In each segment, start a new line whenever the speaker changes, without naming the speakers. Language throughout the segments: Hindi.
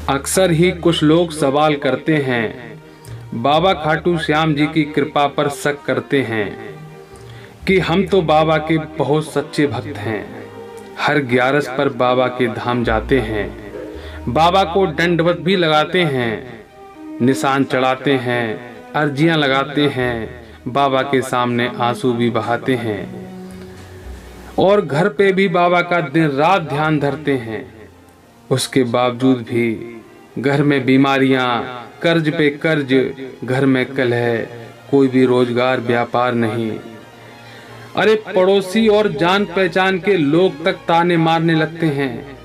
अक्सर ही कुछ लोग सवाल करते हैं, बाबा खाटू श्याम जी की कृपा पर शक करते हैं कि हम तो बाबा के बहुत सच्चे भक्त हैं। हर 11 पर बाबा के धाम जाते हैं, बाबा को दंडवत भी लगाते हैं, निशान चढ़ाते हैं, अर्जियां लगाते हैं, बाबा के सामने आंसू भी बहाते हैं और घर पे भी बाबा का दिन रात ध्यान धरते हैं। उसके बावजूद भी घर में बीमारियां, कर्ज पे कर्ज, घर में कलह, कोई भी रोजगार व्यापार नहीं। अरे पड़ोसी और जान पहचान के लोग तक ताने मारने लगते हैं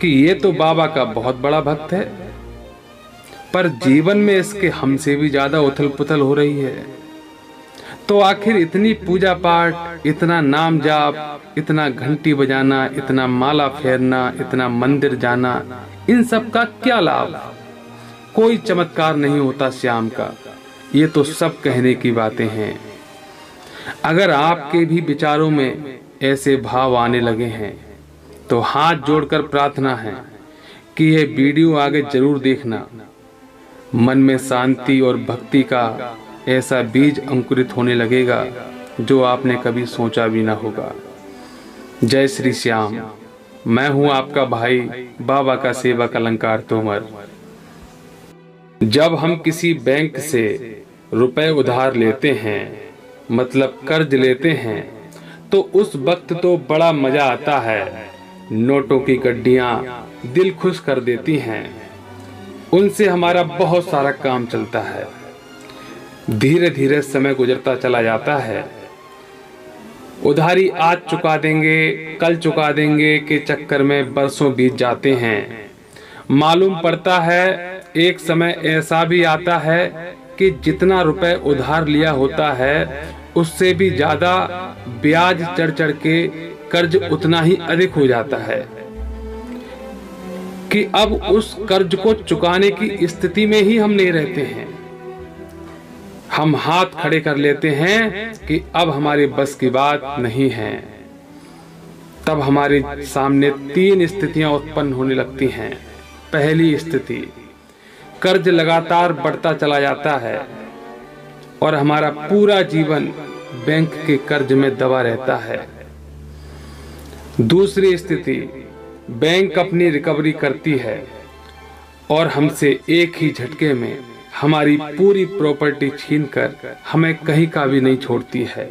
कि ये तो बाबा का बहुत बड़ा भक्त है, पर जीवन में इसके हमसे भी ज्यादा उथल पुथल हो रही है। तो आखिर इतनी पूजा पाठ, इतना नाम जाप, इतना घंटी बजाना, इतना माला फेरना, इतना मंदिर जाना, इन सब का क्या लाभ? कोई चमत्कार नहीं होता श्याम का। ये तो सब कहने की बातें हैं। अगर आपके भी विचारों में ऐसे भाव आने लगे हैं तो हाथ जोड़कर प्रार्थना है कि यह वीडियो आगे जरूर देखना। मन में शांति और भक्ति का ऐसा बीज अंकुरित होने लगेगा जो आपने कभी सोचा भी ना होगा। जय श्री श्याम। मैं हूं आपका भाई, बाबा का सेवक अलंकार तोमर। जब हम किसी बैंक से रुपए उधार लेते हैं, मतलब कर्ज लेते हैं, तो उस वक्त तो बड़ा मजा आता है। नोटों की गड्डियां दिल खुश कर देती हैं, उनसे हमारा बहुत सारा काम चलता है। धीरे धीरे समय गुजरता चला जाता है। उधारी आज चुका देंगे, कल चुका देंगे के चक्कर में बरसों बीत जाते हैं। मालूम पड़ता है एक समय ऐसा भी आता है कि जितना रुपए उधार लिया होता है उससे भी ज्यादा ब्याज चढ़ चढ़ के कर्ज उतना ही अधिक हो जाता है कि अब उस कर्ज को चुकाने की स्थिति में ही हम नहीं रहते हैं। हम हाथ खड़े कर लेते हैं कि अब हमारे बस की बात नहीं है। तब हमारे सामने 3 स्थितियां उत्पन्न होने लगती हैं। पहली स्थिति, कर्ज लगातार बढ़ता चला जाता है और हमारा पूरा जीवन बैंक के कर्ज में दबा रहता है। दूसरी स्थिति, बैंक अपनी रिकवरी करती है और हमसे एक ही झटके में हमारी पूरी प्रॉपर्टी छीनकर हमें कहीं का भी नहीं छोड़ती है।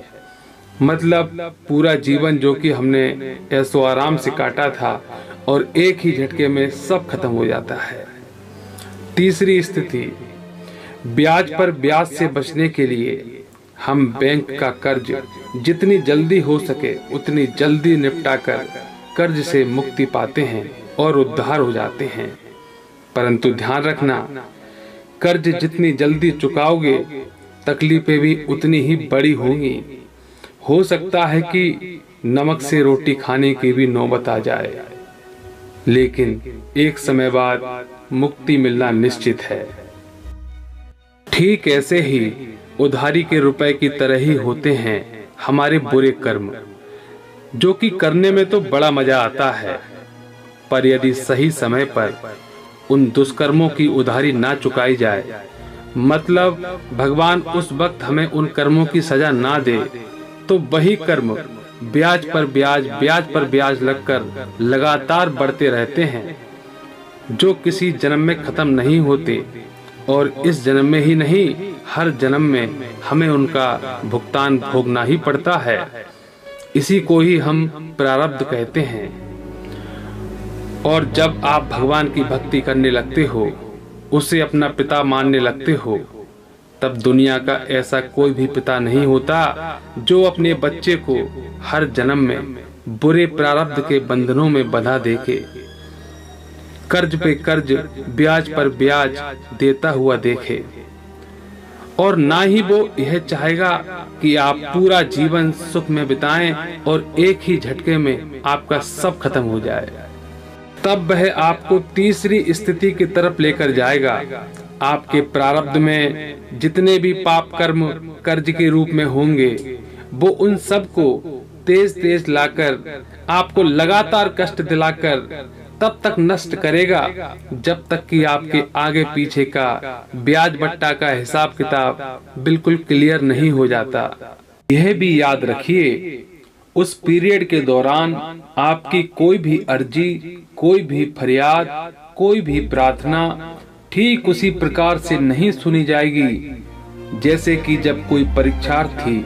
मतलब पूरा जीवन जो कि हमने ऐसो आराम से काटा था और एक ही झटके में सब खत्म हो जाता है। तीसरी स्थिति, ब्याज पर ब्याज से बचने के लिए हम बैंक का कर्ज जितनी जल्दी हो सके उतनी जल्दी निपटाकर कर्ज से मुक्ति पाते हैं और उद्धार हो जाते हैं। परंतु ध्यान रखना, कर्ज जितनी जल्दी चुकाओगे तकलीफें भी उतनी ही बड़ी होंगी। हो सकता है कि नमक से रोटी खाने की भी नौबत आ जाए, लेकिन एक समय बाद मुक्ति मिलना निश्चित है। ठीक ऐसे ही उधारी के रुपए की तरह ही होते हैं हमारे बुरे कर्म, जो कि करने में तो बड़ा मजा आता है, पर यदि सही समय पर उन दुष्कर्मों की उधारी ना चुकाई जाए, मतलब भगवान उस वक्त हमें उन कर्मों की सजा ना दे, तो वही कर्म ब्याज पर ब्याज लगकर लगातार बढ़ते रहते हैं, जो किसी जन्म में खत्म नहीं होते और इस जन्म में ही नहीं, हर जन्म में हमें उनका भुगतान भोगना ही पड़ता है। इसी को ही हम प्रारब्ध कहते हैं। और जब आप भगवान की भक्ति करने लगते हो, उसे अपना पिता मानने लगते हो, तब दुनिया का ऐसा कोई भी पिता नहीं होता जो अपने बच्चे को हर जन्म में बुरे प्रारब्ध के बंधनों में बंधा देके कर्ज पे कर्ज, ब्याज पर ब्याज देता हुआ देखे। और ना ही वो यह चाहेगा कि आप पूरा जीवन सुख में बिताएं और एक ही झटके में आपका सब खत्म हो जाए। तब वह आपको तीसरी स्थिति की तरफ लेकर जाएगा। आपके प्रारब्ध में जितने भी पाप कर्म कर्ज के रूप में होंगे, वो उन सब को तेज तेज लाकर आपको लगातार कष्ट दिलाकर तब तक नष्ट करेगा जब तक कि आपके आगे पीछे का ब्याज बट्टा का हिसाब किताब बिल्कुल क्लियर नहीं हो जाता। यह भी याद रखिए, उस पीरियड के दौरान आपकी कोई भी अर्जी, कोई भी फरियाद, कोई भी प्रार्थना ठीक उसी प्रकार से नहीं सुनी जाएगी जैसे कि जब कोई परीक्षार्थी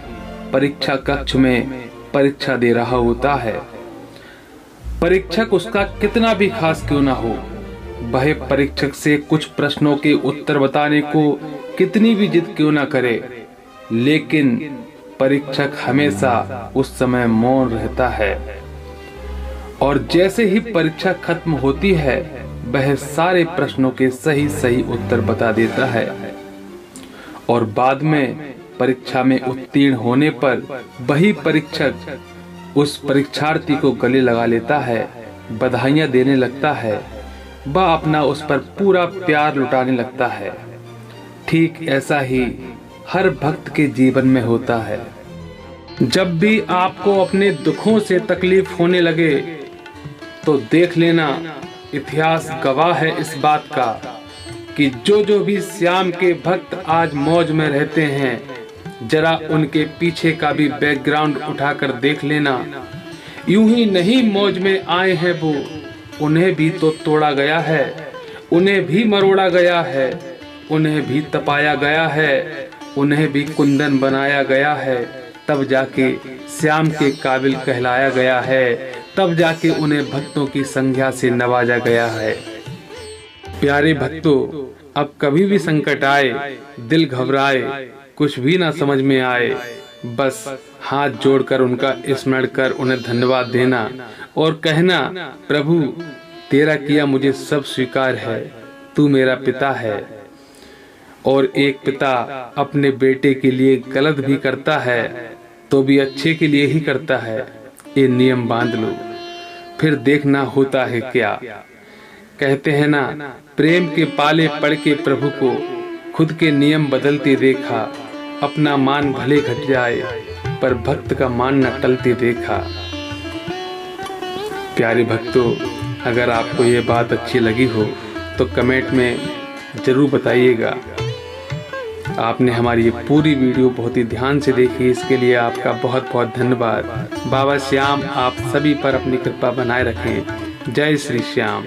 परीक्षा कक्ष में परीक्षा दे रहा होता है। परीक्षक उसका कितना भी खास क्यों ना हो, वह परीक्षक से कुछ प्रश्नों के उत्तर बताने को कितनी भी जिद क्यों ना करे, लेकिन परीक्षक हमेशा उस समय मौन रहता है और जैसे ही परीक्षा खत्म होती है वह सारे प्रश्नों के सही सही उत्तर बता देता है और बाद में परीक्षा में उत्तीर्ण होने पर वही परीक्षक उस परीक्षार्थी को गले लगा लेता है, बधाइयां देने लगता है, वह अपना उस पर पूरा प्यार लुटाने लगता है। ठीक ऐसा ही हर भक्त के जीवन में होता है। जब भी आपको अपने दुखों से तकलीफ होने लगे तो देख लेना, इतिहास गवाह है इस बात का कि जो भी श्याम के भक्त आज मौज में रहते हैं, जरा उनके पीछे का भी बैकग्राउंड उठाकर देख लेना। यूं ही नहीं मौज में आए हैं वो, उन्हें भी तो तोड़ा गया है, उन्हें भी मरोड़ा गया है, उन्हें भी तपाया गया है, उन्हें भी कुंदन बनाया गया है, तब जाके श्याम के काबिल कहलाया गया है, तब जाके उन्हें भक्तों की संख्या से नवाजा गया है। प्यारे भक्तों, अब कभी भी संकट आए, दिल घबराए, कुछ भी ना समझ में आए, बस हाथ जोड़कर उनका स्मरण कर उन्हें धन्यवाद देना और कहना, प्रभु तेरा किया मुझे सब स्वीकार है, तू मेरा पिता है। और एक पिता अपने बेटे के लिए गलत भी करता है तो भी अच्छे के लिए ही करता है। ये नियम बांध लो, फिर देखना होता है क्या। कहते हैं ना, प्रेम के पाले पड़ के प्रभु को खुद के नियम बदलते देखा, अपना मान भले घट जाए पर भक्त का मान न टलते देखा। प्यारे भक्तों, अगर आपको ये बात अच्छी लगी हो तो कमेंट में जरूर बताइएगा। आपने हमारी ये पूरी वीडियो बहुत ही ध्यान से देखी, इसके लिए आपका बहुत बहुत धन्यवाद। बाबा श्याम आप सभी पर अपनी कृपा बनाए रखें। जय श्री श्याम।